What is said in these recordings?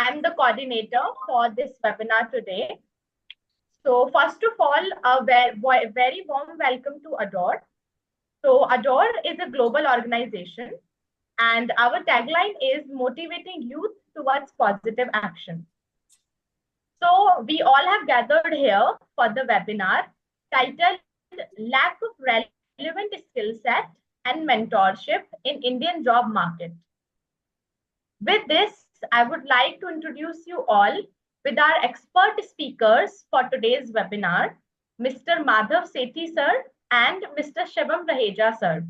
I'm the coordinator for this webinar today. So first of all, a very warm welcome to Adore. So Adore is a global organization and our tagline is motivating youth towards positive action. So we all have gathered here for the webinar titled Lack of Relevant Skill Set and Mentorship in Indian Job Market. With this, I would like to introduce you all with our expert speakers for today's webinar, Mr. Madhav Sethi sir and Mr. Shivam Raheja sir.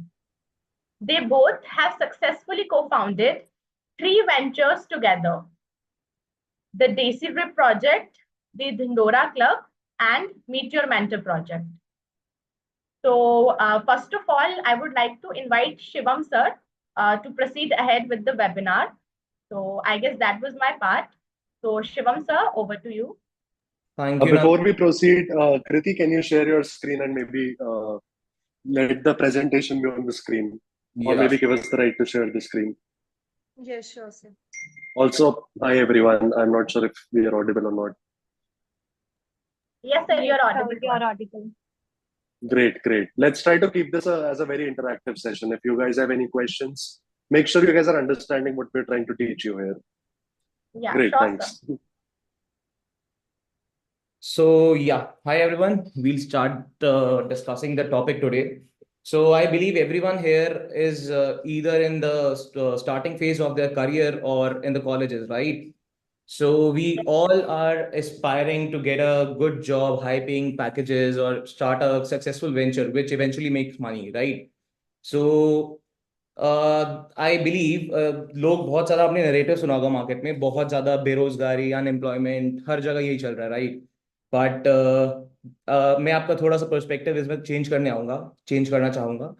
They both have successfully co-founded 3 ventures together: the Desi Drip Project, the Dhindora Club, and Meet Your Mentor Project. So first of all, I would like to invite Shivam sir to proceed ahead with the webinar. So I guess that was my part. So Shivam sir, over to you. Thank you. Before we proceed, Kriti, can you share your screen and maybe let the presentation be on the screen? Or maybe give us the right to share the screen. Yes, sure, sir. Also, hi everyone. I'm not sure if we are audible or not. Yes, sir, you're audible. You are audible. Great, great. Let's try to keep this as a very interactive session. If you guys have any questions, make sure you guys are understanding what we're trying to teach you here. Yeah, Great, sure, thanks. sir. So hi everyone. We'll start discussing the topic today. So I believe everyone here is either in the starting phase of their career or in the colleges, right? So we all are aspiring to get a good job, high-paying packages, or start a successful venture, which eventually makes money, right? So I believe लोग बहुत ज्यादा अपने narrative सुना होगा market में, बहुत ज्यादा बेरोजगारी, अनएम्प्लॉयमेंट, हर जगह यही चल रहा है, राइट? बट मैं आपका थोड़ा सा पर्सपेक्टिव इसमें चेंज करना चाहूंगा.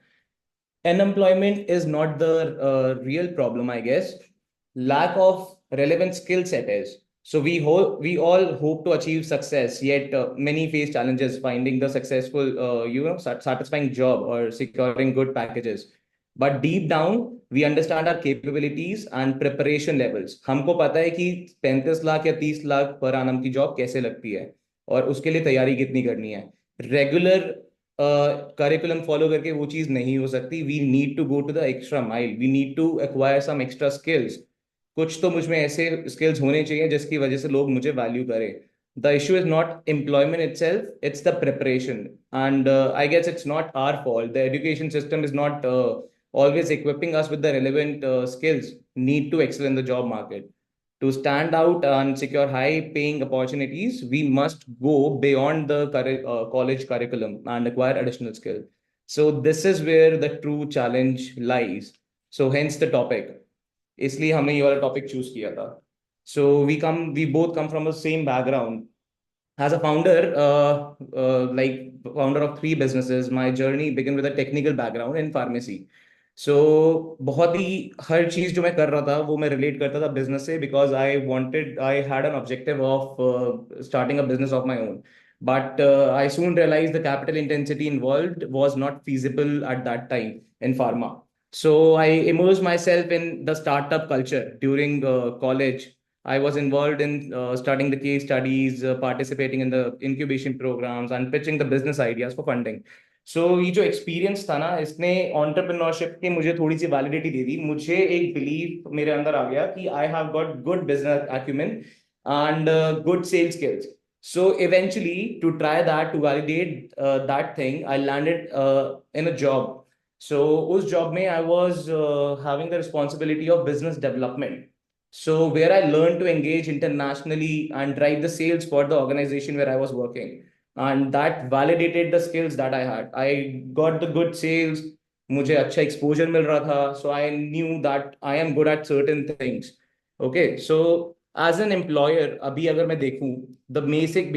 Unemployment is not the real problem, I guess. Lack of relevant skill set is. So we all hope to achieve success, yet many face challenges finding the successful, satisfying job or securing good packages. But deep down, we understand our capabilities and preparation levels. हमको पता है कि 35 लाख या 30 लाख पर annum की job कैसे लगती है और उसके लिए तैयारी कितनी करनी है. रेगुलर करिकुलम फॉलो करके वो चीज नहीं हो सकती. We need to go to the extra mile. We need to acquire some extra skills. कुछ तो मुझ में ऐसे स्किल्स होने चाहिए जिसकी वजह से लोग मुझे वैल्यू करें. The issue is not employment itself, it's the preparation. And I guess it's not our fault. The education system is not always equipping us with the relevant skills need to excel in the job market. To stand out and secure high-paying opportunities, we must go beyond the college curriculum and acquire additional skill. So this is where the true challenge lies. So hence the topic. इसलिए हमने ये वाला topic choose किया था. So we both come from the same background. As a founder, like founder of 3 businesses, my journey began with a technical background in pharmacy. So बहुत ही हर चीज जो मैं कर रहा था वो मैं रिलेट करता था बिजनेस से, because I had an objective of starting a business of my own. But I soon realized the capital intensity involved was not feasible at that time in pharma. So I immersed myself in the startup culture during college. I was involved in studying the case studies, participating in the incubation programs, and pitching the business ideas for funding. So ये जो experience था ना, इसने entrepreneurship की मुझे थोड़ी सी validity दे दी. मुझे एक बिलीव मेरे अंदर आ गया कि I have got good business acumen and good sales skills. So eventually, to try that, to validate that thing, I landed in a job. So उस job में I was having the responsibility of business development. So where I learned to engage internationally and drive the sales for the organization where I was working. And that validated the skills that I had. I got the good sales. मुझे अच्छा exposure मिल रहा था. So I knew that I am good at certain things. Okay, so as an employer, अभी अगर मैं देखूं, the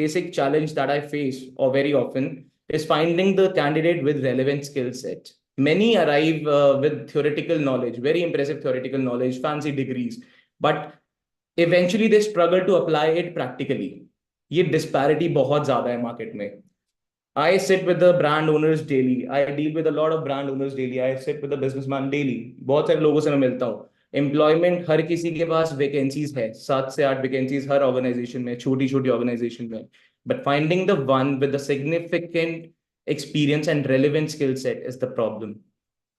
basic challenge that I face or very often is finding the candidate with relevant skill set. Many arrive with theoretical knowledge, very impressive theoretical knowledge, fancy degrees, but eventually they struggle to apply it practically. ये disparity बहुत ज़्यादा है market में. I sit with the brand owners daily. I deal with a lot of brand owners daily. I sit with the businessman daily. बहुत सारे लोगों से मैं मिलता हूँ. एम्प्लॉयमेंट हर किसी के पास वैकेंसीज है, 7 से 8 वैकेंसीज हर ऑर्गेनाइजेशन में, छोटी छोटी ऑर्गेनाइजेशन में, but finding the one with the significant experience and relevant skill set is the problem.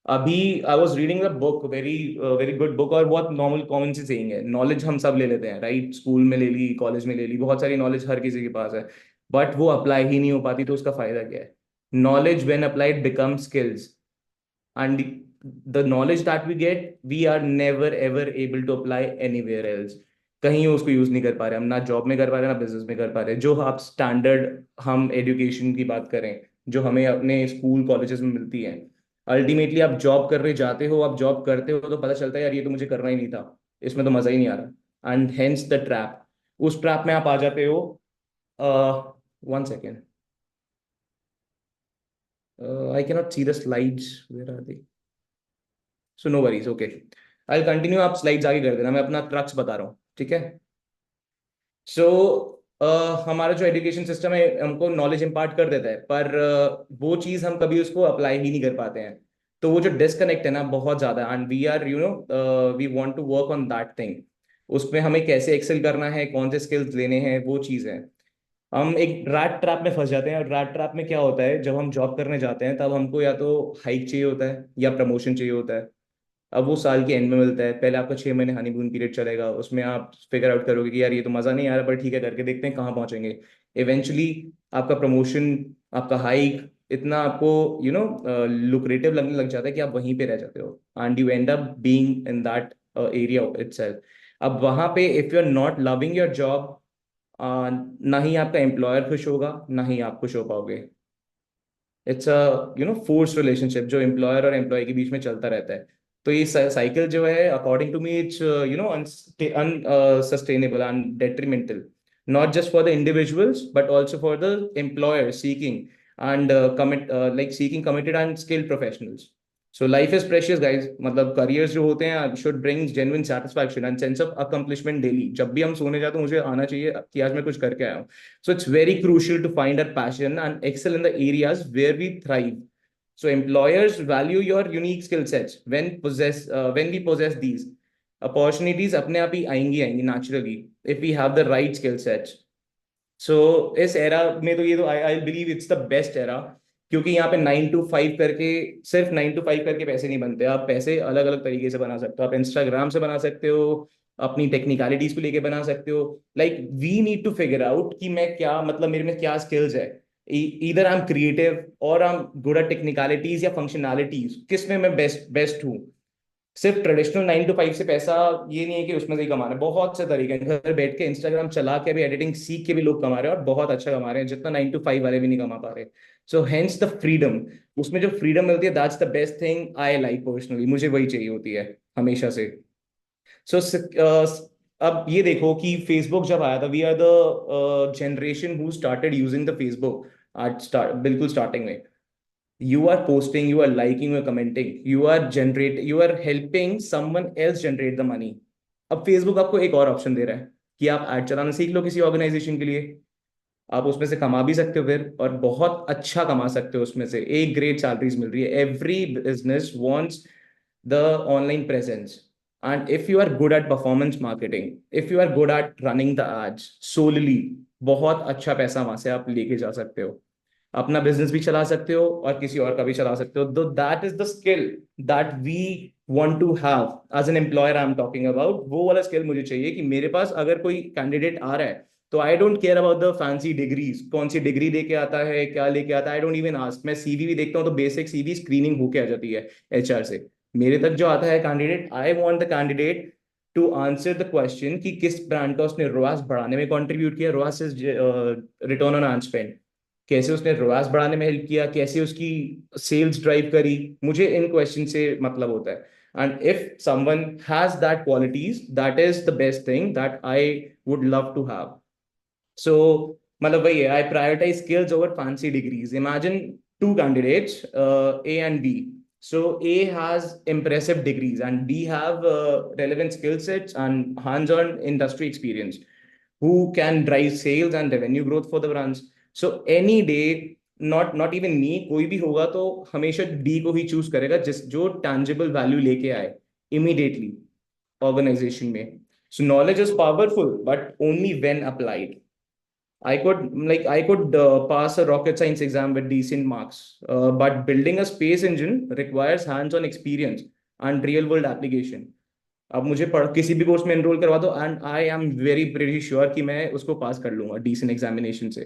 अभी I was reading the book, very very good book, और बहुत नॉर्मल कॉमन सी सेइंग है, नॉलेज हम सब ले लेते हैं, राइट? स्कूल में ले ली, कॉलेज में ले ली, बहुत सारी नॉलेज हर किसी के पास है, बट वो अप्लाई ही नहीं हो पाती, तो उसका फायदा क्या है? Knowledge when applied becomes skills, and the knowledge that we get we are never ever able to apply anywhere else. कहीं उसको यूज नहीं कर पा रहे हम, ना जॉब में कर पा रहे हैं, ना बिजनेस में कर पा रहे हैं. जो आप स्टैंडर्ड हम एजुकेशन की बात करें, जो हमें अपने स्कूल कॉलेजेस में मिलती है, अल्टीमेटली आप जॉब करने जाते हो, आप जॉब करते हो तो पता चलता है यार ये तो मुझे करना ही नहीं था, इसमें तो मजा ही नहीं आ रहा. एंड हेंस द ट्रैप, उस ट्रैप में आप आ जाते हो. 1 second. I cannot see the slides. Where are they? So no worries. Okay. I'll continue. आप slides आगे कर देना, मैं अपना crux बता रहा हूँ, ठीक है? So हमारा जो एजुकेशन सिस्टम है हमको नॉलेज इम्पार्ट कर देता है, पर वो चीज़ हम कभी उसको अप्लाई ही नहीं कर पाते हैं. तो वो जो डिस्कनेक्ट है ना, बहुत ज़्यादा, and we are we want to work on that thing. उसमें हमें कैसे एक्सेल करना है, कौन से स्किल्स लेने हैं, वो चीज़ है. हम एक रैट ट्रैप में फंस जाते हैं, और रैट ट्रैप में क्या होता है, जब हम जॉब करने जाते हैं तब हमको या तो हाइक चाहिए होता है या प्रमोशन चाहिए होता है. अब वो साल के एंड में मिलता है, पहले आपका 6 महीने हनीमून पीरियड चलेगा, उसमें आप फिगर आउट करोगे कि यार ये तो मजा नहीं आ रहा, पर ठीक है करके देखते हैं कहाँ पहुंचेंगे. इवेंचुअली आपका प्रमोशन, आपका हाइक इतना आपको लुक्रेटिव लगने लग जाता है कि आप वहीं पे रह जाते हो, and you end up being in that area itself. अब वहां पे if you are not loving your job, ना ही आपका एम्प्लॉयर खुश होगा, ना ही आप खुश हो पाओगे. इट्स अ फोर्स रिलेशनशिप जो एम्प्लॉयर और एम्प्लॉय के बीच में चलता रहता है. तो ये साइकिल जो है, according to me, it's unsustainable and detrimental, not just for the individuals but also for the employer seeking and seeking committed and skilled professionals. So life is precious guys. मतलब करियर्स जो होते हैं should bring genuine satisfaction and sense of accomplishment daily. जब भी हम सोने जाते हैं मुझे आना चाहिए कि आज मैं कुछ करके आया हूँ. So it's very crucial to find our passion and excel in the areas where we thrive. So employers value your unique skill sets when we possess these. Opportunities अपने आप ही आएंगी naturally if we have the right skill sets. सो इस era में तो ये तो I believe it's the best era, क्योंकि यहाँ पे 9 to 5 करके, सिर्फ 9 to 5 करके पैसे नहीं बनते. आप पैसे अलग अलग तरीके से बना सकते हो. आप इंस्टाग्राम से बना सकते हो, अपनी टेक्निकलिटीज को लेके बना सकते हो. Like we need to figure out कि मैं क्या, मतलब मेरे में क्या स्किल्स है. ईदर आई एम क्रिएटिव और I am good at technicalities या फंक्शनैलिटीज, किस में मैं बेस्ट हूँ. सिर्फ ट्रेडिशनल 9 to 5 से पैसा ये नहीं है कि उसमें से ही कमा रहे हैं. बहुत से तरीके हैं. घर बैठ के इंस्टाग्राम चला के भी, एडिटिंग सीख के भी लोग कमा रहे हैं, और बहुत अच्छा कमा रहे हैं, जितना 9 to 5 वाले भी नहीं कमा पा रहे. सो हेंस द फ्रीडम, उसमें जो फ्रीडम मिलती है, that's the best thing I like personally. मुझे वही चाहिए होती है हमेशा से. सो अब ये देखो कि फेसबुक जब आया था, we are the generation who started using the Facebook बिल्कुल स्टार्टिंग में. You are posting, you are liking, you are commenting, you are helping someone else generate the money. अब फेसबुक आपको एक और ऑप्शन दे रहा है कि आप ऐड चलाना सीख लो किसी ऑर्गेनाइजेशन के लिए. आप उसमें से कमा भी सकते हो फिर, और बहुत अच्छा कमा सकते हो उसमें से. एक ग्रेट सैलरीज मिल रही है. Every business wants the online presence, and if you are good at performance marketing, if you are good at running the ads solely, बहुत अच्छा पैसा वहां से आप लेके जा सकते हो. अपना बिजनेस भी चला सकते हो और किसी और का भी चला सकते हो. तो that is the skill that we want to have as an employer. I am talking about वो वाला स्किल मुझे चाहिए कि मेरे पास अगर कोई कैंडिडेट आ रहा है, तो I don't care about the fancy degrees, कौन सी डिग्री लेके आता है, क्या लेके आता है, आई डोंट इवन आस्क. मैं सीवी भी देखता हूँ तो बेसिक सीवी स्क्रीनिंग होके आ जाती है एचआर से. मेरे तक जो आता है candidate, I want the candidate to answer the question कि किस ब्रांड का उसने रोआस बढ़ाने में कंट्रीब्यूट किया. ROAS is return on ad spend. कैसे उसने रोआस बढ़ाने में हेल्प किया, कैसे उसकी सेल्स ड्राइव करी. मुझे इन क्वेश्चन से मतलब होता है. And if someone has that qualities, that is the best thing that I would love to have. So मतलब वही है, I prioritize skills over fancy degrees. Imagine two candidates, A and B. So A has impressive degrees and B have relevant skill sets and hands-on industry experience, who can drive sales and revenue growth for the brands. So any day, not even me, कोई भी होगा तो हमेशा D को ही choose करेगा, जिस जो tangible value लेके आए immediately. organization में. So knowledge is powerful, but only when applied. I could pass a rocket science exam with decent marks, but building a space engine requires hands-on experience and real-world application. अब मुझे किसी भी course में enrol करवा दो and I am very pretty sure कि मैं उसको पास कर लूंगा डिसेंट एग्जामिनेशन से.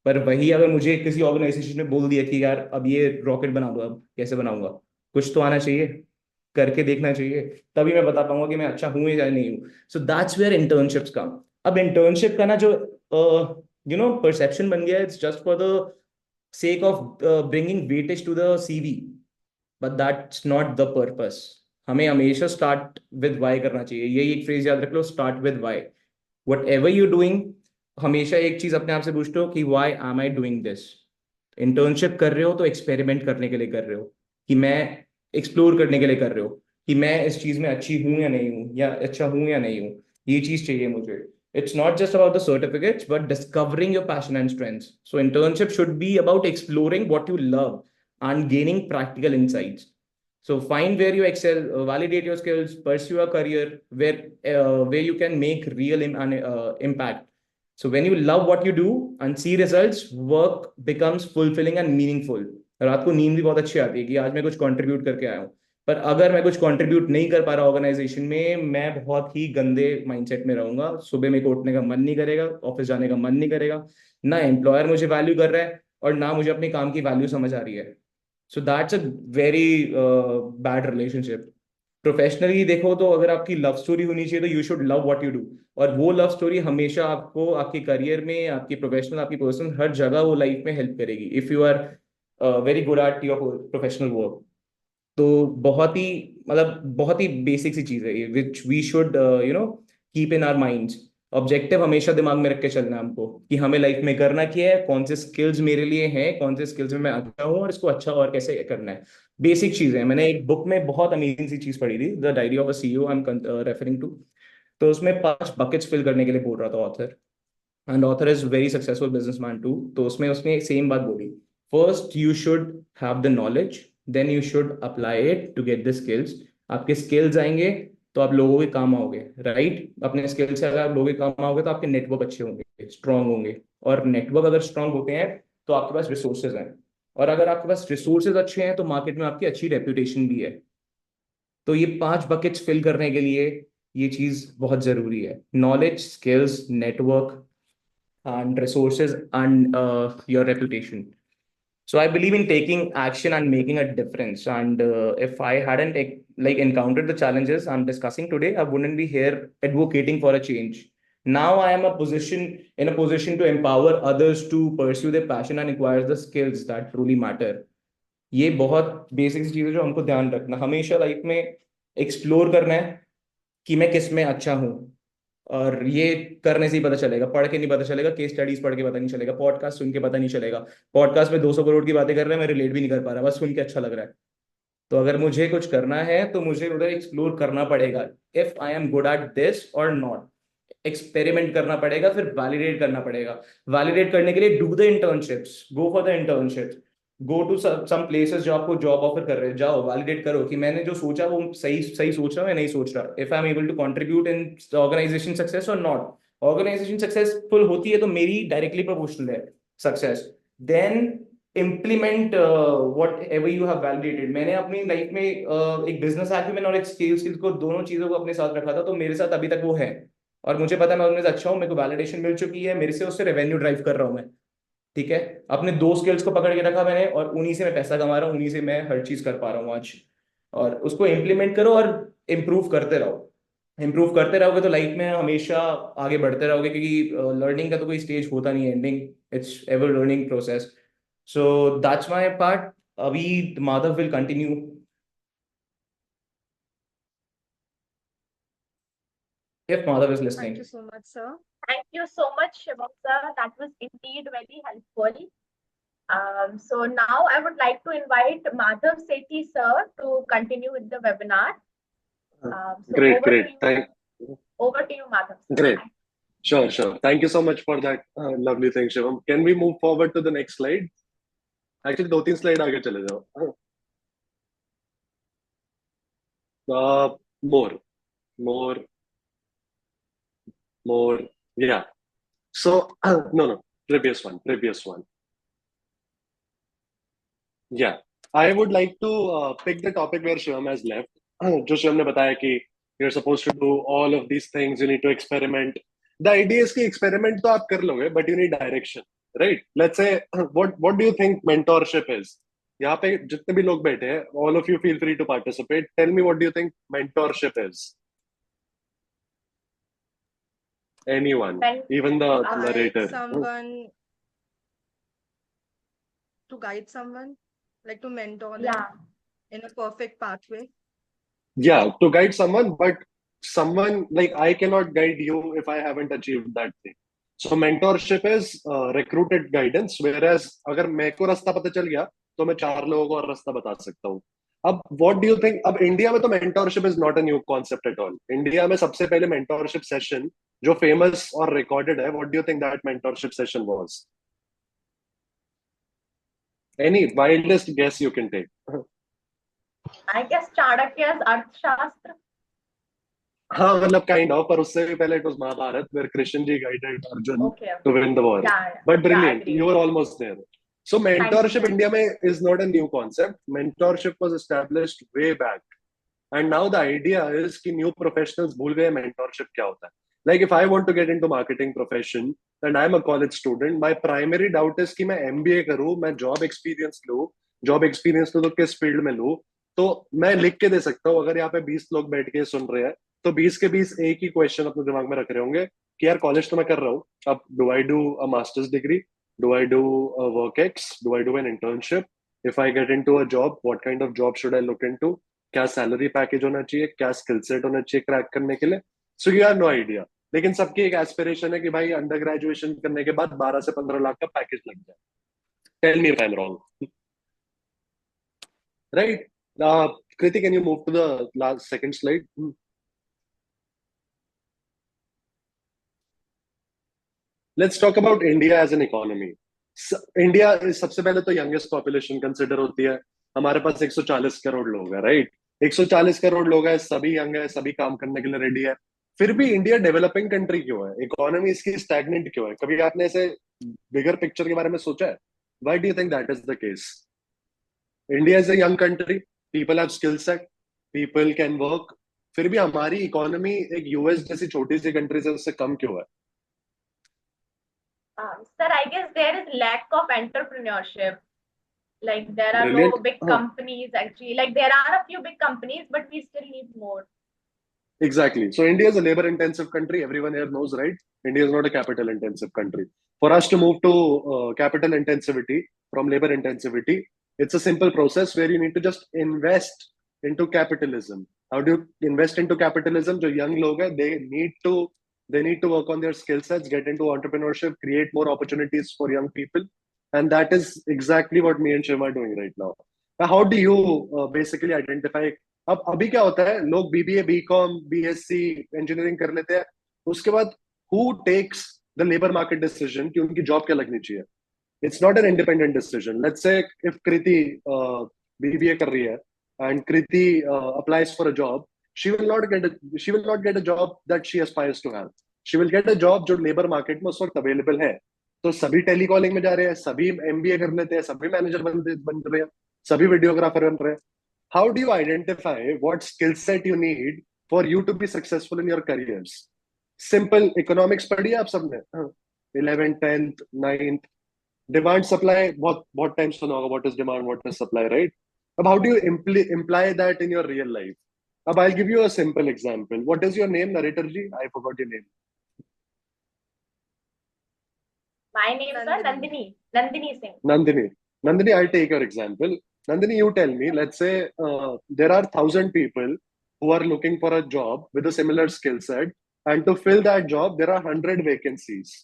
पर वही अगर मुझे किसी ऑर्गेनाइजेशन ने बोल दिया कि यार अब ये रॉकेट बना दो, अब कैसे बनाऊंगा? कुछ तो आना चाहिए, करके देखना चाहिए, तभी मैं बता पाऊंगा कि मैं अच्छा हूं या नहीं हूँ. सो दैट्स वेयर इंटर्नशिप्स कम. अब इंटर्नशिप का ना जो परसेप्शन बन गया, it's just for the sake of bringing weightage to the CV, but that's not the purpose. हमें हमेशा स्टार्ट विद वाई करना चाहिए. यही एक फ्रेज याद रख लो, start with why. Whatever you doing, हमेशा एक चीज अपने आप से पूछते हो कि why am I doing this. Internship कर रहे हो तो एक्सपेरिमेंट करने के लिए कर रहे हो, कि मैं एक्सप्लोर करने के लिए कर रहे हो कि मैं इस चीज में अच्छी हूं या नहीं हूं, या अच्छा हूं या नहीं हूं. ये चीज चाहिए मुझे. It's not just about the certificates, but discovering your passion and strengths. So internship should be about exploring what you love and gaining practical insights. So find where you excel, validate your skills, pursue a career where you can make real impact. So when you love what you do and see results, work becomes fulfilling and meaningful. रात को नींद भी बहुत अच्छी आती है कि आज मैं कुछ कंट्रीब्यूट करके आया हूँ. पर अगर मैं कुछ कंट्रीब्यूट नहीं कर पा रहा ऑर्गेनाइजेशन में, मैं बहुत ही गंदे माइंडसेट में रहूंगा. सुबह मेरे को उठने का मन नहीं करेगा, ऑफिस जाने का मन नहीं करेगा. ना एम्प्लॉयर मुझे वैल्यू कर रहा है और ना मुझे अपने काम की वैल्यू समझ आ रही है. So that's a very bad relationship. Professionally देखो तो अगर आपकी लव स्टोरी होनी चाहिए तो you should love what you do. और वो लव स्टोरी हमेशा आपको आपके करियर में, आपकी प्रोफेशनल, आपकी पर्सनल, हर जगह वो लाइफ में हेल्प करेगी if you are very good at your professional work. तो बहुत ही मतलब बहुत ही बेसिक सी चीज है ये, which we should keep in our minds. Objective हमेशा दिमाग में रख के चलना है हमको कि हमें लाइफ में करना क्या है, कौन से स्किल्स मेरे लिए हैं, कौन से स्किल्स में मैं अच्छा हूँ और इसको अच्छा और कैसे करना है. बेसिक चीजें. मैंने एक बुक में बहुत अमेजिंग सी चीज पढ़ी थी, the diary of a CEO I am referring to. तो उसमें 5 बकेट्स फिल करने के लिए बोल रहा था author, and author is very successful businessman too. तो उसमें उसने सेम बात बोली. First you should have the knowledge, then you should apply it to get the skills. आपके स्किल्स आएंगे तो आप लोगों के काम आओगे, राइट? अपने स्किल से अगर आप लोगों के काम आओगे तो आपके नेटवर्क अच्छे होंगे, स्ट्रांग होंगे. और नेटवर्क अगर स्ट्रांग होते हैं तो आपके पास रिसोर्सेज हैं, और अगर आपके पास रिसोर्सेज अच्छे हैं तो मार्केट में आपकी अच्छी रेपुटेशन भी है. तो ये 5 बकेट्स फिल करने के लिए ये चीज बहुत जरूरी है. Knowledge, skills, network and resources and your reputation. So I believe in taking action and making a difference. And if I hadn't encountered the challenges I'm discussing today, I wouldn't be here advocating for a change. Now I am in a position to empower others to pursue their passion and acquire the skills that truly matter. ये बहुत basic चीज है जो हमको ध्यान रखना. हमेशा life में एक्सप्लोर करना है कि मैं किस में अच्छा हूँ, और ये करने से ही पता चलेगा. पढ़ के नहीं पता चलेगा, केस स्टडीज पढ़ के पता नहीं चलेगा, पॉडकास्ट सुन के पता नहीं चलेगा. पॉडकास्ट में 200 करोड़ की बातें कर रहे हैं, मैं रिलेट भी नहीं कर पा रहा, बस सुन के अच्छा लग रहा है. तो अगर मुझे कुछ करना है तो मुझे उधर एक्सप्लोर करना पड़ेगा. If I am good at this और नॉट, एक्सपेरिमेंट करना पड़ेगा, फिर वैलिडेट करना पड़ेगा. वैलिडेट करने के लिए do the internships, go for the internships, go to some places जो आपको जॉब ऑफर कर रहे हैं. जाओ, वैलिडेट करो कि मैंने जो सोचा वो सही सही सोच रहा हूँ या नहीं सोच रहा. If I am able to contribute in organization success और नॉट. ऑर्गेनाइजेशन सक्सेसफुल होती है तो मेरी डायरेक्टली प्रोपोर्शनल है success. Then implement whatever you have validated. मैंने अपनी लाइफ में एक बिजनेस एक्यूमेन और एक स्किल्स को, दोनों चीजों को अपने साथ रखा था, तो मेरे साथ अभी तक वो है. और मुझे पता है मैं उनमें से अच्छा हूँ, मेरे को वैलिडेशन मिल चुकी है, मेरे से उससे रेवेन्यू ड्राइव कर रहा हूँ मैं. ठीक है, अपने 2 स्किल्स को पकड़ के रखा मैंने, और उन्हीं से मैं पैसा कमा रहा हूँ, उन्हीं से मैं हर चीज कर पा रहा हूँ आज. और उसको इम्प्लीमेंट करो और इम्प्रूव करते रहो. इम्प्रूव करते रहोगे तो लाइफ में हमेशा आगे बढ़ते रहोगे, क्योंकि लर्निंग का तो कोई स्टेज होता नहीं है ending. It's ever learning process. So that's my part. अभी Madhav will continue. If Madhav is listening. Thank you so much, sir. Thank you so much, Shivam sir. That was indeed very helpful. So now I would like to invite Madhav Sethi sir to continue with the webinar. Great, over great. To you, over to you, Madhav sir. Great. Sure. Thank you so much for that lovely thing, Shivam. Can we move forward to the next slide? Actually, 2-3 slide आगे चले जाओ. More. more, more. Yeah. So no, previous one. Yeah. I would like to pick the topic where Shivam has left. जो शिवम ने बताया कि you're supposed to do all of these things, you need to experiment. The idea is कि experiment तो आप कर लोगे, but you need direction, right? Let's say, what do you think mentorship is? यहाँ पे जितने भी लोग बैठे हैं, all of you feel free to participate. Tell me, what do you think mentorship is? Anyone, Men- even the Like narrator. someone to guide someone, like to mentor them Yeah. in a perfect pathway. Yeah, to guide someone, but someone like I cannot guide you if I haven't achieved that thing. So mentorship is recruited guidance, whereas अगर मेरे को रास्ता पता चल गया तो मैं चार लोगों को और रास्ता बता सकता हूँ. अब what do you think? अब इंडिया में तो mentorship is not a new concept at all. India में सबसे पहले mentorship session जो famous और recorded है, what do you think that mentorship session was? Any wildest guess you can take? I guess Chanakya's Arthashastra. हाँ मतलब kind of, पर उससे भी पहले it was Mahabharata where Krishna ji guided Arjun Okay. To win the war. Yeah. But brilliant, agree. you were almost there. So mentorship Thank you. India में is not a new concept. Mentorship was established way back, and now the idea is कि new professionals भूल गए mentorship क्या होता है. Like if I want to get into marketing profession and I'm a college student, my primary doubt is कि मैं MBA करूँ, मैं job experience लूँ, job experience तो किस फील्ड में लूँ. तो मैं लिख के दे सकता हूँ, अगर यहाँ पे 20 लोग बैठ के सुन रहे हैं तो 20 के 20 एक ही क्वेश्चन अपने दिमाग में रख रहे होंगे कि यार कॉलेज तो मैं कर रहा हूँ, अब do I do a masters degree, do I do a work ex, do I do an internship, if I get into a job what kind of job should I look into, क्या salary package होना चाहिए, क्या skill set होना चाहिए crack करने के लिए. So you have no idea. लेकिन सबकी एक एस्पिरेशन है कि भाई अंडर ग्रेजुएशन करने के बाद 12 से 15 लाख का पैकेज लग जाए. Tell me if I am wrong, right? Kriti, can you move to the last second slide? Let's talk about India as an economy. India सबसे पहले तो यंगेस्ट पॉपुलेशन कंसिडर होती है. हमारे पास 140 करोड़ लोग हैं, राइट? 140 करोड़ लोग हैं, सभी यंग है, सभी काम करने के लिए रेडी है. फिर भी इंडिया डेवलपिंग कंट्री क्यों है? इकोनॉमी इसकी स्टैग्नेंट क्यों है? कभी आपने ऐसे बिगर पिक्चर के बारे में सोचा है? Why do you think that is the case? India is a young country, people have skill set, people can work. फिर भी हमारी इकोनॉमी एक यूएस जैसी छोटी सी कंट्री से उससे कम क्यों है? Sir, I guess there is lack of entrepreneurship. Like there are Brilliant. no big companies actually. Like there are a few big companies, but we still need more. Exactly. So India is a labor-intensive country. Everyone here knows, right? India is not a capital-intensive country. For us to move to capital intensivity from labor intensivity, it's a simple process where you need to just invest into capitalism. How do you invest into capitalism? जो young लोग हैं, they need to work on their skill sets, get into entrepreneurship, create more opportunities for young people, and that is exactly what me and Shiva are doing right now. Now, how do you basically identify? अब अभी क्या होता है, लोग BBA, BCom, BSc, engineering कर लेते हैं, उसके बाद who takes the labour market decision कि उनकी जॉब क्या लगनी चाहिए? It's not an independent decision. Let's say if Kriti BBA कर रही है and Kriti applies for a job, she will not get a job that she aspires to have. She will get a job जो labour market में उस वक्त available है. तो सभी टेलीकॉलिंग में जा रहे हैं, सभी एमबीए कर लेते हैं, सभी मैनेजर बन रहे हैं, सभी वीडियोग्राफर बन रहे हैं. How do you identify what skill set you need for you to be successful in your careers? Simple economics पढ़ी है आप सबने, 11th 10th 9th. Demand supply बहुत टाइम सुना होगा, what is demand, what is supply, right? अब how do you imply that in your real life? अब I'll give you a simple example. What is your name, narrator ji? I forgot your name. My name is Nandini. Nandini Singh. Nandini, I'll take your example. Nandini, you tell me, let's say there are 1,000 people who are looking for a job with a similar skill set, and to fill that job, there are 100 vacancies.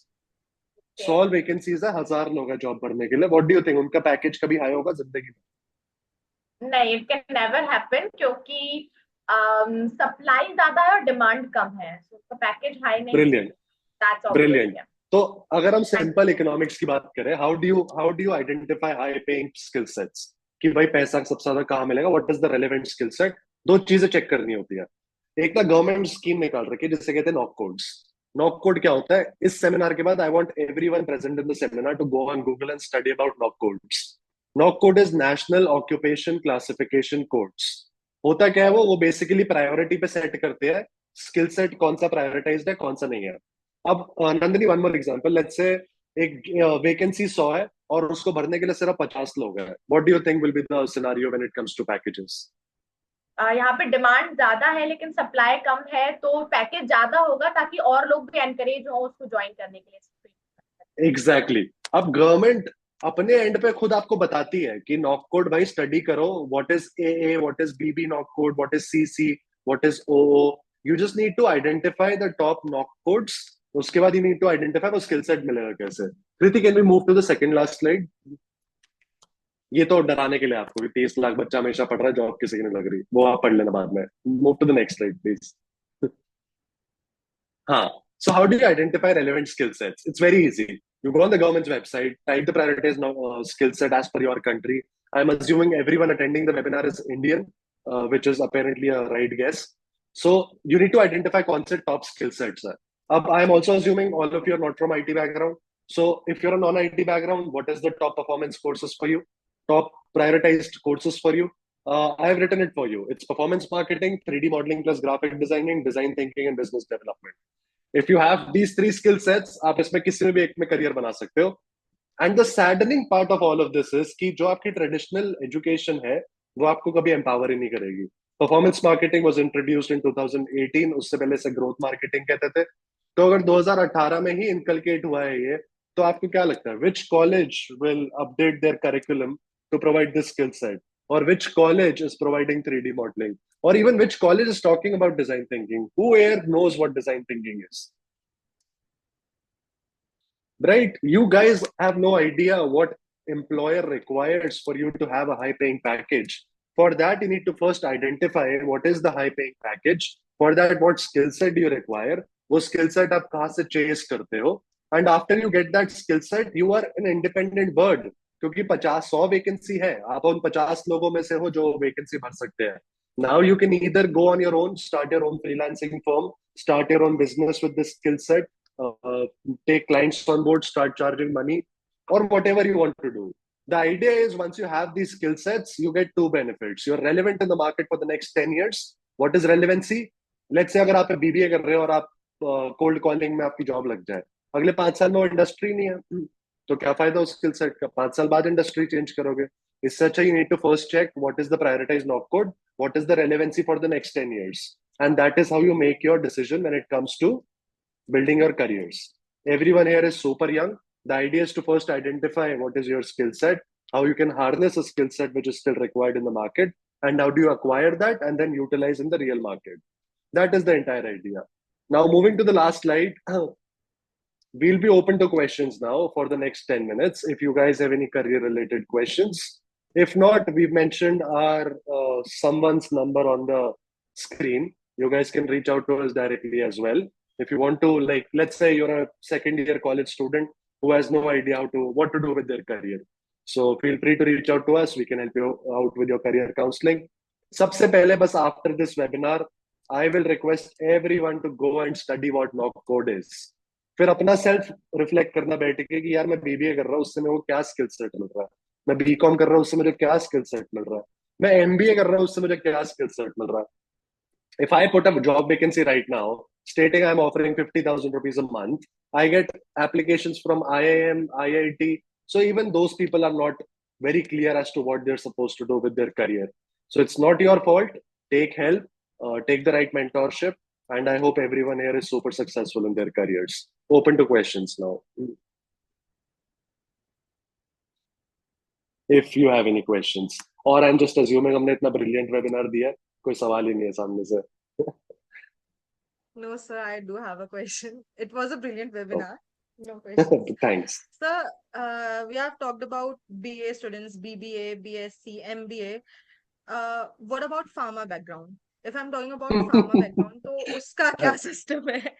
100 vacancies है, 1,000 लोग हैं job करने के लिए. What do you think? उनका package कभी high होगा जिंदगी में? नहीं, it can never happen क्योंकि सप्लाई ज्यादा है और डिमांड कम है, so उसका पैकेज हाई नहीं. Brilliant. That's obvious. Brilliant. तो अगर हम सिंपल इकोनॉमिक्स की बात करें, how do you identify high paying skill sets कि भाई पैसा सबसे ज्यादा कहाँ मिलेगा? What is the relevant skill set? दो चीजें चेक करनी होती है. एक ना गवर्नमेंट स्कीम निकाल रखी है जिसे कहते हैं नॉक कोड्स। नॉक कोड क्या होता है? इस सेमिनार के बाद I want everyone present in the seminar to go on Google and study about NOC codes. NOC code is national occupation classification codes. होता क्या है वो बेसिकली प्रायोरिटी पे सेट करते हैं स्किल सेट, कौन सा प्रायोरिटाइज्ड है कौन सा नहीं है। अब Nandini, one more example, let's say एक वैकेंसी 100 है और उसको भरने के लिए सिर्फ 50 लोग हैं। What do you think will be the scenario when it comes to packages? यहाँ पे डिमांड ज्यादा है लेकिन सप्लाई कम है, तो पैकेज ज्यादा होगा ताकि और लोग भी एनकरेज हो उसको ज्वाइन करने के लिए। Exactly exactly. अब गवर्नमेंट अपने एंड पे खुद आपको बताती है कि नॉक कोड भाई स्टडी करो, what is A, what is BB NOC code, what is CC, what is O. You just need to identify the top NOC codes. उसके बाद यू नीड टू आइडेंटिफाई वो स्किल सेट मिलेगा कैसे। Kriti, can we move to the second last slide? ये तो डराने के लिए आपको कि 30 लाख बच्चा हमेशा पढ़ रहा है, जॉब किसी की नहीं लग रही, वो आप पढ़ लेना बाद में। Move to the next slide please. हाँ, so how do you identify relevant skill sets? It's very easy. You go on the government's website, type the prioritized skill set as per your country. I'm assuming everyone attending the webinar is Indian, which is apparently a right guess. So you need to identify concept top skill sets. I'm also assuming all of you are not from IT background. So if you're a non-IT background, what is the top performance courses for you? Top prioritized courses for you? I have written it for you. It's performance marketing, 3D modeling plus graphic designing, design thinking, and business development. If you have these three skill sets, आप इसमें किसी में भी एक में career बना सकते हो। And the saddening part of all of this is कि जो आपकी ट्रेडिशनल एजुकेशन है वो आपको कभी एम्पावर ही नहीं करेगी। Performance marketing was introduced in 2018, उससे पहले से ग्रोथ मार्केटिंग कहते थे। तो अगर 2018 में ही इनकलकेट हुआ है ये, तो आपको क्या लगता है which college will update their curriculum to provide this skill set? Or which college is providing 3D modeling? Or even which college is talking about design thinking? Who here knows what design thinking is? Right? You guys have no idea what employer requires for you to have a high paying package. For that, you need to first identify what is the high paying package. For that, what skill set do you require? वो skill set आप कहाँ से chase करते हो? And after you get that skill set, you are an independent bird. क्योंकि 50-100 vacancy है, आप उन 50 लोगों में से हो जो वैकेंसी भर सकते हैं। Now you can either go on your own, start your own freelancing firm, start your own business with this skill set, take clients on board, start charging money, or whatever you want to do. The idea is once you have these skill sets, you get two benefits. You're relevant in the market for the next 10 years. What is relevancy? Let's say अगर आप BBA कर रहे हो और आप cold calling में आपकी job लग जाए, अगले 5 साल में वो इंडस्ट्री नहीं है, तो क्या फायदा उस स्किल सेट का? 5 साल बाद इंडस्ट्री चेंज करोगे। इससे अच्छा you need to first check what is the prioritised NOC code, what is the relevancy for the next 10 years, and that is how you make your decision when it comes to building your careers. Everyone here is super young. The idea is to first identify what is your skill set, how you can harness a skill set which is still required in the market, and how do you acquire that and then utilize in the real market. That is the entire idea. Now moving to the last slide. We'll be open to questions now for the next 10 minutes. If you guys have any career related questions. If not, we've mentioned our someone's number on the screen. You guys can reach out to us directly as well. If you want to, like, let's say you're a second year college student who has no idea what to do with their career. So feel free to reach out to us. We can help you out with your career counseling. सबसे पहले बस after this webinar, I will request everyone to go and study what knock code is. फिर अपना self reflect करना बैठ के कि यार मैं बीबीए कर रहा हूँ, उससे मेरे को क्या स्किल सेट मिल रहा है, मैं बीकॉम कर रहा हूँ, उससे मुझे क्या स्किल सेट मिल रहा है, मैं एमबीए कर रहा हूँ, उससे मुझे क्या स्किल सेट मिल रहा है। If I put a job vacancy right now stating I'm offering 50,000 rupees a month, I get applications from IIM, IIT. So even those people are not very clear as to what they're supposed to do with their career. So it's not your fault. Take help, take the right mentorship, and I hope everyone here is super successful in their careers. Open to questions now. If you have any questions. Or I'm just assuming हमने इतना brilliant webinar दिया, कोई सवाल ही नहीं है सामने से। No, sir, I do have a question. It was a brilliant webinar. No questions. Thanks. Sir, we have talked about BA students, BBA, BSc, MBA. What about pharma background? If I'm talking about pharma background, तो उसका क्या system है?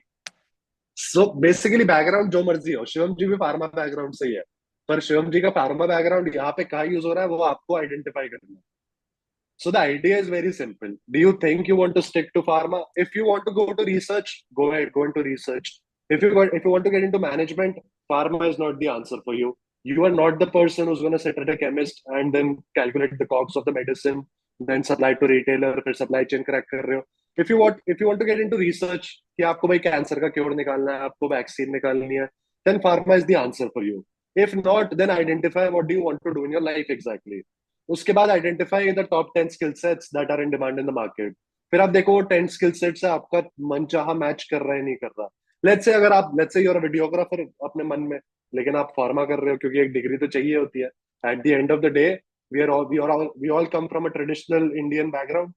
So basically background जो मर्जी हो, शिवम जी भी pharma background से ही है, पर शिवम जी का फार्मा बैकग्राउंड यहाँ पे कहाँ यूज हो रहा है वो आपको आइडेंटिफाई करना है। So the idea is very simple. Do you think you want to stick to pharma? If you want to go to research, go ahead, go into research. If you want to get into management, pharma is not the answer for you. You are not the person who's going to sit at a chemist and then calculate the costs of the medicine, then supply to retailer, फिर supply chain crack कर रहे हो. If you want to get into research कि आपको भाई cancer का cure निकालना है, आपको वैक्सीन निकालनी है, then pharma is the answer for you. If not, then identify what do you want to do in your life exactly. उसके बाद identify the top 10 skill sets that are in demand in the market. फिर आप देखो वो 10 skill sets से आपका मनचाहा match कर रहा है नहीं कर रहा. Let's say you're a videographer अपने मन में, लेकिन आप फार्मा कर रहे हो क्योंकि एक डिग्री तो चाहिए होती है. At the end of the day we all come from a traditional Indian background,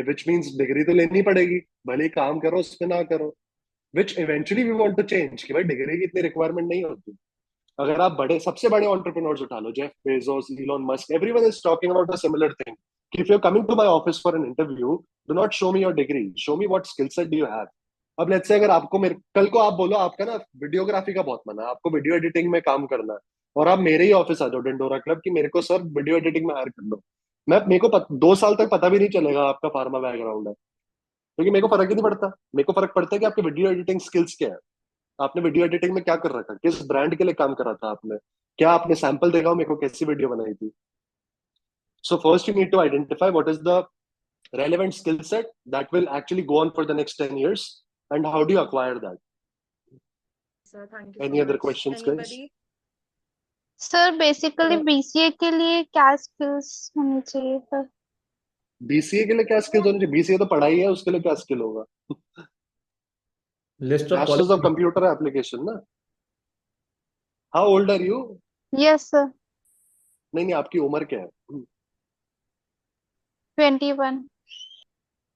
which means degree तो लेनी पड़ेगी, भले ही काम करो उस पर ना करो. Which eventually we want to change कि भाई डिग्री की इतनी रिक्वायरमेंट नहीं होती. अगर आप सबसे बड़े एंटरप्रेन्योर्स उठा लो, Jeff Bezos, Elon Musk, everyone is talking about a similar thing कि if you are coming to my office for an interview, do not show me your degree, show me what skill set do you have. अब let's say अगर आपको मेरे कल को आप बोलो आपका ना वीडियोग्राफी का बहुत मन है, आपको वीडियो एडिटिंग में काम करना है, और आप मेरे ही ऑफिस आ जाओ डेंडोरा क्लब कि मेरे को सर वीडियो एडिटिंग में हायर कर लो. मेरे को 2 साल तक पता भी नहीं चलेगा आपका फार्मा बैकग्राउंड है, क्योंकि मेरे को फर्क ही नहीं पड़ता. मेरे को फर्क पड़ता है कि आपके वीडियो एडिटिंग स्किल्स क्या है, आपने वीडियो एडिटिंग में क्या कर रखा है, किस ब्रांड के लिए काम करा था आपने, क्या आपने सैंपल देखा हो मेरे को कैसी वीडियो बनाई थी. So first you need to identify what is the relevant skill set that will actually go on for the next 10 years, and how do you acquire that. Sir, thank you Any so other much. questions, guys? Anybody? Sir basically Uh, BCA के लिए क्या skills होनी चाहिए sir? BCA के लिए क्या skills होनी चाहिए? बीसीए तो पढ़ाई है, उसके लिए क्या स्किल होगा? List of bachelors of computer application ना. How old are you? Yes sir. नहीं नहीं, आपकी उम्र क्या है? 21.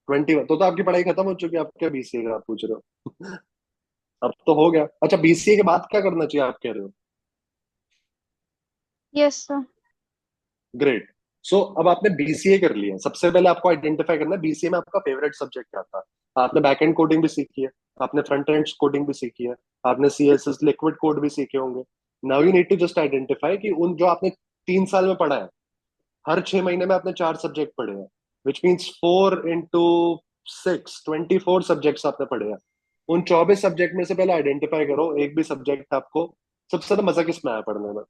21. तो आपकी पढ़ाई खत्म हो चुकी है, आप क्या बीसीए का आप पूछ रहे हो? अब तो हो गया. अच्छा, बीसीए के बाद क्या करना चाहिए आप कह रहे हो? Yes sir. ग्रेट. सो अब आपने बीसीए कर लिया, सबसे पहले आपको आइडेंटिफाई करना है बीसीए में आपका फेवरेट सब्जेक्ट क्या था. आपने बैक एंड कोडिंग भी सीखी है, आपने फ्रंट एंड कोडिंग भी सीखी है, आपने सीएसएस लिक्विड कोड भी सीखे होंगे. Now you need to just identify कि उन जो आपने 3 साल में पढ़ा है, हर 6 महीने में आपने 4 सब्जेक्ट पढ़े हैं, विच मीन्स 4 into 6, 24 सब्जेक्ट्स आपने पढ़े हैं. उन 24 सब्जेक्ट में से पहले आइडेंटिफाई करो एक भी सब्जेक्ट आपको सबसे ज्यादा मजा किस में आया पढ़ने में.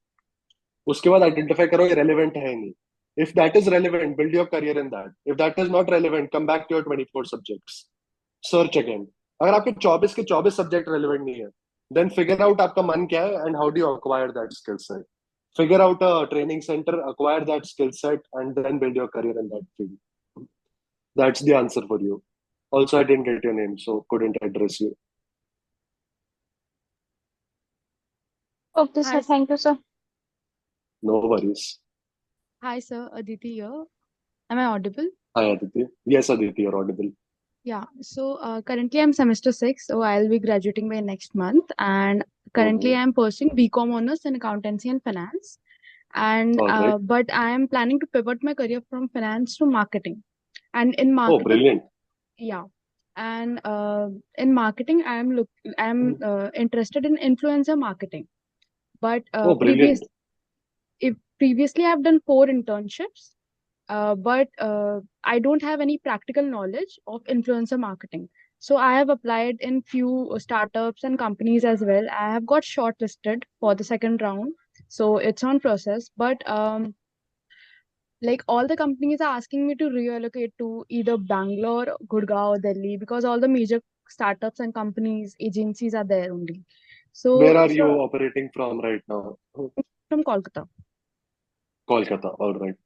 उसके बाद आइडेंटिफाई करो ये रेलिवेंट है नहीं. If that is relevant, build your career in that. If that is not relevant, come back to your 24 subjects. Search again. अगर आपके 24 के 24 सब्जेक्ट रेलिवेंट नहीं है, then figure out आपका मन क्या है and how do you acquire that skill set. Figure out a training center, acquire that skill set, and then build your career in that field. That's the answer for you. Also, I didn't get your name, so couldn't address you. Okay hi, sir. Thank you sir. No worries. Hi, sir. Aditi here. Am I audible? Hi, Aditi. Yes, Aditi, you're audible. Yeah. So currently I'm semester 6, so I'll be graduating by next month. And currently I'm pursuing BCom honors in accountancy and finance. And All right. but I am planning to pivot my career from finance to marketing. And in Oh, marketing, brilliant. yeah. And in marketing, I'm interested in influencer marketing. But Oh, brilliant. previously I've done 4 internships. But I don't have any practical knowledge of influencer marketing. So I have applied in few startups and companies as well. I have got shortlisted for the second round. So it's on process. But like all the companies are asking me to reallocate to either Bangalore, Gurgaon, Delhi, because all the major startups and companies, agencies are there only. Where So, are you so operating from right now? from Kolkata. Kolkata. All right.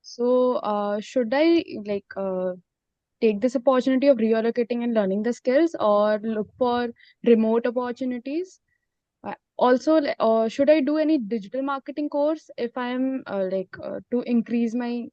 So should I take this opportunity of reallocating and learning the skills or look for remote opportunities? Also, should I do any digital marketing course if I'm to increase my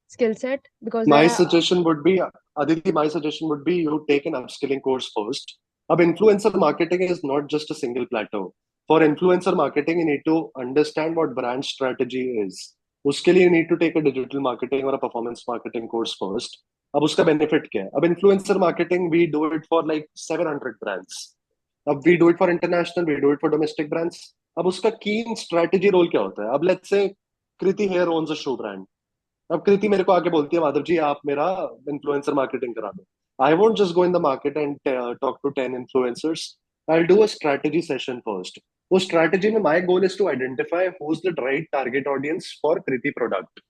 skill set? Because there My are, suggestion would be, Aditi, my suggestion would be you take an upskilling course first. Ab influencer marketing is not just a single plateau. For influencer marketing, you need to understand what brand strategy is. उसके लिए you need to take a digital marketing or a performance marketing course first. अब उसका benefit क्या है? अब influencer marketing, we do it for like 700 brands. अब we do it for international, we do it for domestic brands. अब उसका key strategy role क्या होता है? अब let's say Kriti here owns a shoe brand. अब कृति मेरे को आके बोलती है, माधव जी आप मेरा इन्फ्लुएंसर मार्केटिंग करा दो. I won't just go in the market and talk to 10 influencers. I do a strategy session first. उस स्ट्रेटेजी में my goal is to identify who is the right target audience for Kriti product.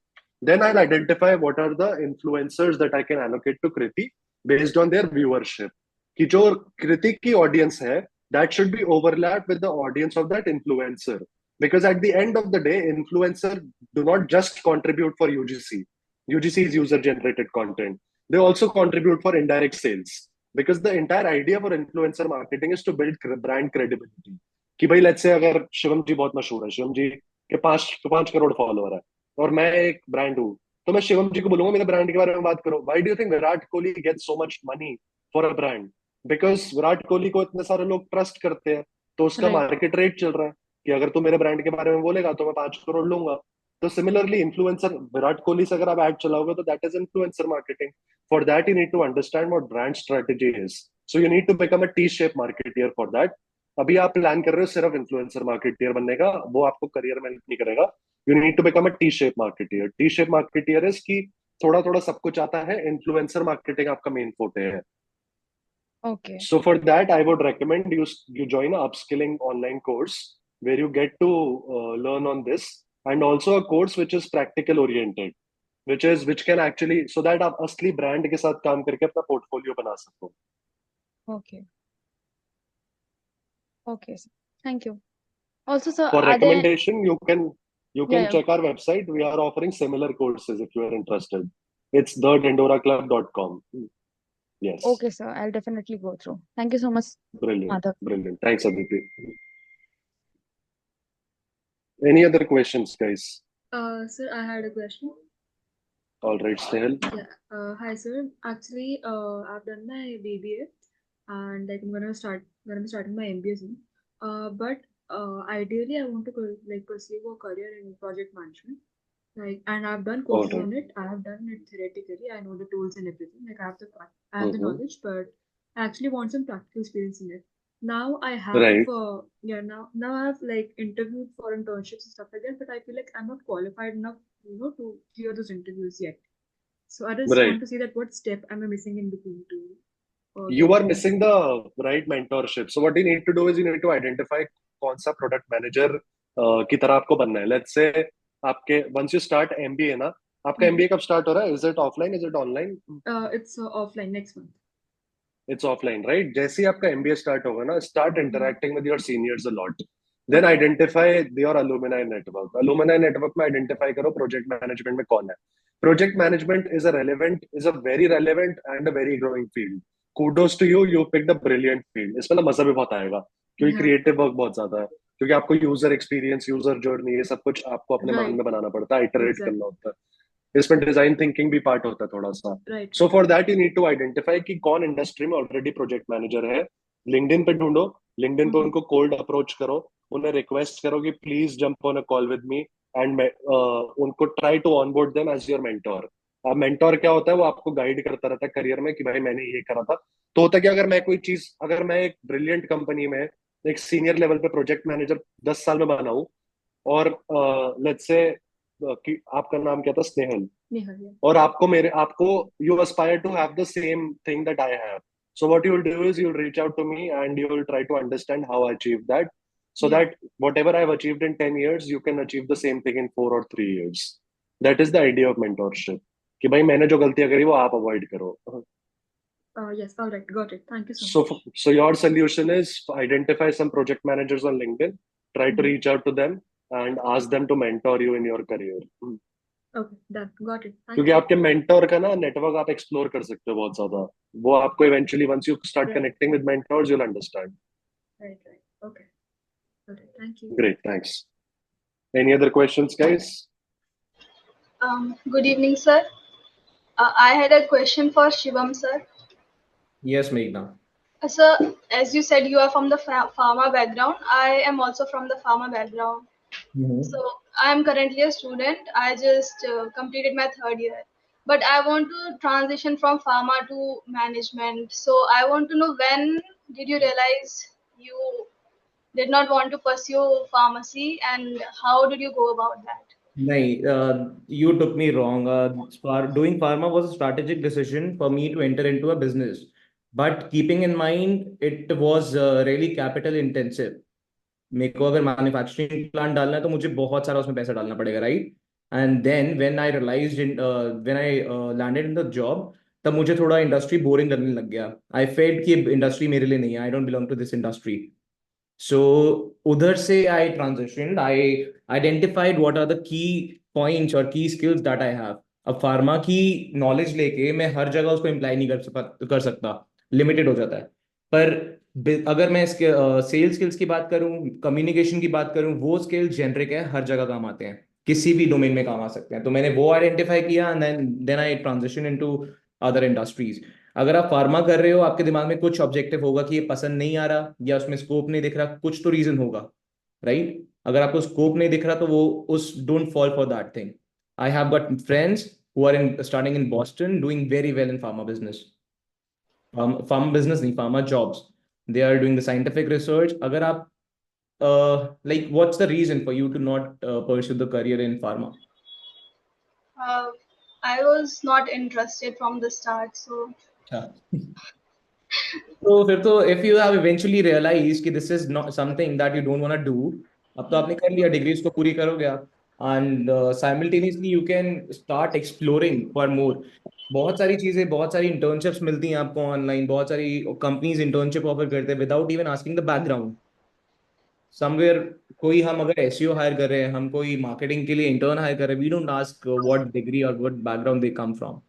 Then I'll identify what are the influencers that I can allocate to Kriti based on their viewership. कि जो कृति की audience है, that should be overlapped with the audience of that influencer. Because at the end of the day, influencer do not just contribute for UGC. UGC is user generated content. They also contribute for indirect sales. Because the entire idea for influencer marketing is to build brand credibility. कि भाई let's say अगर शिवम जी बहुत मशहूर है, शिवम जी के 5 crore follower है और मैं एक ब्रांड हूँ, तो मैं शिवम जी को बोलूंगा मेरे ब्रांड के बारे में बात करो. Why do you think Virat Kohli gets so much money for a brand? Because Virat Kohli को इतने सारे लोग ट्रस्ट करते हैं, तो उसका Right. मार्केट रेट चल रहा है कि अगर तू मेरे ब्रांड के बारे में बोलेगा तो मैं 5 करोड़ लूंगा. तो सिमिलरली इन्फ्लुएंसर विराट कोहली से अगर आप एड चलाओगे तो that is influencer marketing. For that you need to understand what brand strategy is. So you need to become a T shape marketer for that. अभी आप प्लान कर रहे हो सिर्फ इन्फ्लुएंसर मार्केटियर बनने का, वो आपको करियर में हेल्प नहीं करेगा. You need to become a T shape marketer. T shape marketer is की थोड़ा थोड़ा सब कुछ आता है, इन्फ्लुएंसर मार्केटिंग आपका मेन फोटे है. Okay. So for that, I would recommend you join a upskilling online course where you get to learn on this, and also a course which is practical oriented, which can actually, so that आप असली brand के साथ काम करके अपना portfolio बना सको. Okay. Okay, sir. Thank you. Also, sir, For are there? recommendation, you Yeah, can yeah. check our website. We are offering similar courses if you are interested. It's thedendoraclub.com. Yes. Okay, sir. I'll definitely go through. Thank you so much, Brilliant. Madhav. Brilliant. Thanks, Aditi. Any other questions, guys? Sir, I had a question. All right, Snehal. Yeah. Hi, sir. Actually, I've done my BBA, and like I'm gonna be starting my MBA soon. But ideally, I want to pursue a career in project management. Like, and I've done courses Okay. on it. I have done it theoretically. I know the tools and everything. Like, I have the Mhm. knowledge, but I actually want some practical experience in it. Now I have, Right. now I have like interviewed for internships and stuff like that, but I feel like I'm not qualified enough, to clear those interviews yet. So I just Right. want to see that what step am I missing in between to You get are that. missing the right mentorship. So what you need to do is you need to identify कौन सा product manager की तरह आपको बनना है. Let's say आपके once you start MBA ना, आपका Mhm. MBA कब स्टार्ट हो रहा है? Is it offline? Is it online? It's offline next month. It's offline, right? जैसे ही आपका MBA स्टार्ट होगा ना, start Mhm. interacting with your seniors a lot. Then Okay. identify your alumni network. Alumni network में identify करो project management में कौन है. Project management is a very relevant and a very growing field. Kudos to you, you picked a brilliant field. इसमें ना मजा भी बहुत आएगा क्योंकि Yeah. creative work बहुत ज्यादा है, क्योंकि आपको यूजर एक्सपीरियंस, यूजर जर्नी, ये सब कुछ आपको अपने माइंड Right. में बनाना पड़ता है, इटरेट Exactly. करना होता है. इसमें डिजाइन थिंकिंग भी पार्ट होता है थोड़ा सा. Right. So for that you need to identify कि कौन इंडस्ट्री में ऑलरेडी प्रोजेक्ट मैनेजर है. लिंक्डइन पे ढूंढो, लिंक्डइन पे Mhm. उनको कोल्ड अप्रोच करो, उन्हें रिक्वेस्ट करो कि please jump on a call with me, and उनको try to onboard them as your mentor. अब मेंटोर क्या होता है? वो आपको गाइड करता रहता है करियर में कि भाई मैंने ये करा था. तो होता है कि अगर मैं एक ब्रिलियंट कंपनी में एक सीनियर लेवल पे प्रोजेक्ट मैनेजर 10 साल में बना हूँ, और लेट्स से कि आपका नाम क्या था? स्नेहल. Yeah. Yeah. और आपको you aspire to have the same thing that I have. So what you'll do is you'll reach out to me and you'll try to understand how I achieved that, so Yeah. that whatever I've achieved in 10 years, you can achieve the same thing in 4 or 3 years. That is the idea of mentorship. कि भाई मैंने जो गलतियां करी वो आप avoid करो. Yes. All right. Got it. Thank you so So, much. so your solution is identify some project managers on LinkedIn, try to Mhm. reach out to them and ask them to mentor you in your career. Okay. Done. Got it. Thank क्योंकि you. आपके mentor का ना network आप explore कर सकते हो बहुत ज्यादा. वो आपको eventually once you start Right. Connecting with mentors, you'll understand. Right. Right. Okay. Got it. Thank you. Great, thanks. Any other questions, guys? Good evening, sir. I had a question for Shivam, sir. Yes, Meghna. Sir, as you said, you are from the pharma background. I am also from the pharma background. So I am currently a student. I just completed my third year. But I want to transition from pharma to management. So I want to know, when did you realize you did not want to pursue pharmacy, and how did you go about that? You took me wrong. Doing pharma was a strategic decision for me to enter into a business, but keeping in mind it was really capital intensive. मेरे को अगर manufacturing plant डालना है तो मुझे बहुत सारा उसमें पैसा डालना पड़ेगा, right? And then when I landed in the job, तब मुझे थोड़ा इंडस्ट्री बोरिंग लगने लग गया. आई फेल्ट कि इंडस्ट्री मेरे लिए नहीं है. I don't belong to this industry. So उधर से I transitioned. I identified what are the key points और key skills that I have. अब फार्मा की नॉलेज लेके मैं हर जगह उसको इम्प्लाई नहीं कर सकता. लिमिटेड हो जाता है. पर अगर मैं इसके सेल्स स्किल्स की बात करूं, कम्युनिकेशन की बात करूं, वो स्किल्स जेनरिक है, हर जगह काम आते हैं, किसी भी डोमेन में काम आ सकते हैं. तो मैंने वो आइडेंटिफाई किया and then I transition into other industries. अगर आप फार्मा कर रहे हो, आपके दिमाग में कुछ ऑब्जेक्टिव होगा कि ये पसंद नहीं आ रहा या उसमें स्कोप नहीं दिख रहा, कुछ तो रीजन होगा, राइट? अगर आपको स्कोप नहीं दिख रहा तो वो उस don't fall for that thing. I have got friends who are in starting in Boston doing very well in pharma business. Pharma business नहीं, pharma jobs. They are doing the scientific research. अगर आप like what's the reason for you to not pursue the career in pharma? I was not interested from the start, so अच्छा. तो फिर तो if you have eventually realized कि this is not something that you don't want to do, अब तो आपने कर लिया, डिग्री उसको पूरी करोगे आप, and simultaneously you can start exploring for more. बहुत सारी चीजें, बहुत सारी इंटर्नशिप्स मिलती हैं आपको ऑनलाइन, बहुत सारी कंपनीज इंटर्नशिप ऑफर करते हैं without even asking the background. Somewhere कोई, हम अगर एसईओ हायर कर रहे हैं, हम कोई मार्केटिंग के लिए इंटर्न हायर कर रहे हैं, we don't ask what degree और what background they come from.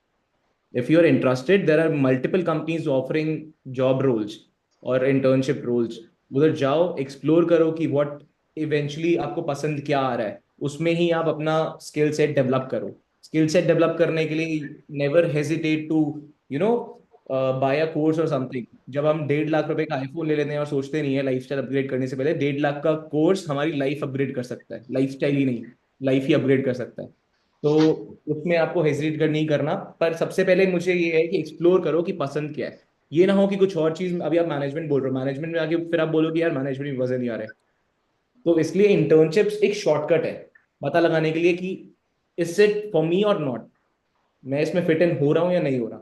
If you are interested, there are multiple companies offering job roles और internship roles. उधर जाओ, explore करो कि what eventually आपको पसंद क्या आ रहा है, उसमें ही आप अपना skill set develop करो. Skill set develop करने के लिए never hesitate to you know buy a course or something. जब हम 1.5 लाख रुपए का आईफोन ले लेते हैं और सोचते नहीं है लाइफस्टाइल अपग्रेड करने से पहले, 1.5 लाख का कोर्स हमारी लाइफ अपग्रेड कर सकता है. लाइफस्टाइल ही नहीं, लाइफ ही अपग्रेड कर सकता है. तो उसमें आपको हेजिटेट कर नहीं करना. पर सबसे पहले मुझे ये है कि एक्सप्लोर करो कि पसंद क्या है. ये ना हो कि कुछ और चीज, अभी आप मैनेजमेंट बोल रहे हो, मैनेजमेंट में आके फिर आप बोलो कि यार मैनेजमेंट में मजे नहीं आ रहे. तो इसलिए इंटर्नशिप्स एक शॉर्टकट है पता लगाने के लिए कि इज इट फॉर मी और नॉट, मैं इसमें फिट इन हो रहा हूँ या नहीं हो रहा.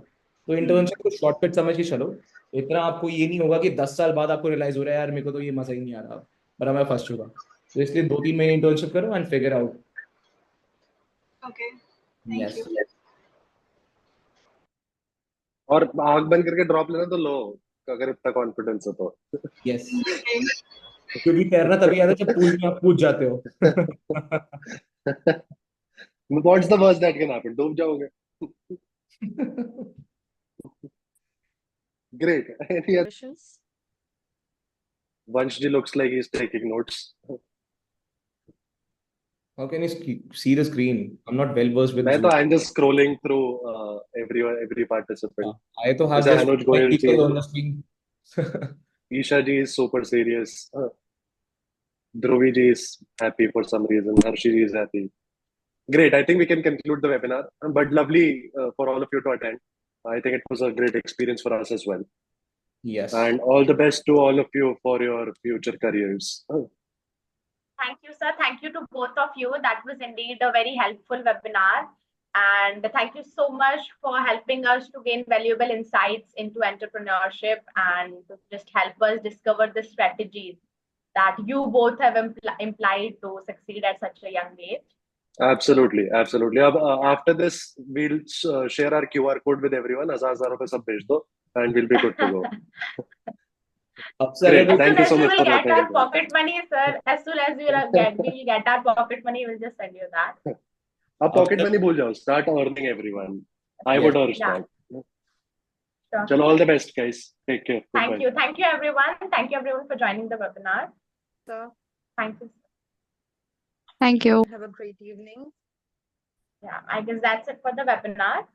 तो इंटर्नशिप को शॉर्टकट समझ के चलो. इतना आपको ये नहीं होगा कि 10 साल बाद आपको रियलाइज हो रहा है यार मेरे को तो ये मजा ही नहीं आ रहा, पर मैं फंस चुका. तो इसलिए 2-3 महीने इंटर्नशिप करो and figure out. okay. Thank yes. you. और आंख बंद करके ड्रॉप लेना तो लो, अगर इतना कॉन्फिडेंस है तो. यस. Okay. क्योंकि तैरना तभी आता है जब पूल में आप कूद जाते हो. What's the worst that can happen? डूब जाओगे. Great. Any other? Questions? Vanshji looks like he's taking notes. How can you see the screen? I'm not well versed with मैं तो Zoom. I'm just scrolling through every participant. I तो have जैसे just Anuj 5 Goyal ji, people on the screen. Isha ji is super serious. Dhruvi ji is happy for some reason. Harshi ji is happy. Great. I think we can conclude the webinar. But lovely for all of you to attend. I think it was a great experience for us as well. Yes. And all the best to all of you for your future careers. Thank you, sir. Thank you to both of you. That was indeed a very helpful webinar. And thank you so much for helping us to gain valuable insights into entrepreneurship and to just help us discover the strategies that you both have implied to succeed at such a young age. Absolutely, absolutely. After this, we'll share our QR code with everyone. 1,000 रुपए सब भेज दो, and we'll be good to go. Great. Thank you so much for get our attending. pocket money, sir. As soon as we will get our pocket money, we'll just send you that. अब pocket money भूल जाओ. Start earning, everyone. I would urge that. Sure. Chalo, all the best, guys. Take care. Thank you. Thank you, everyone. Thank you, everyone, for joining the webinar. Sir, Thank you. Thank you. have a great evening. Yeah, I guess that's it for the webinar.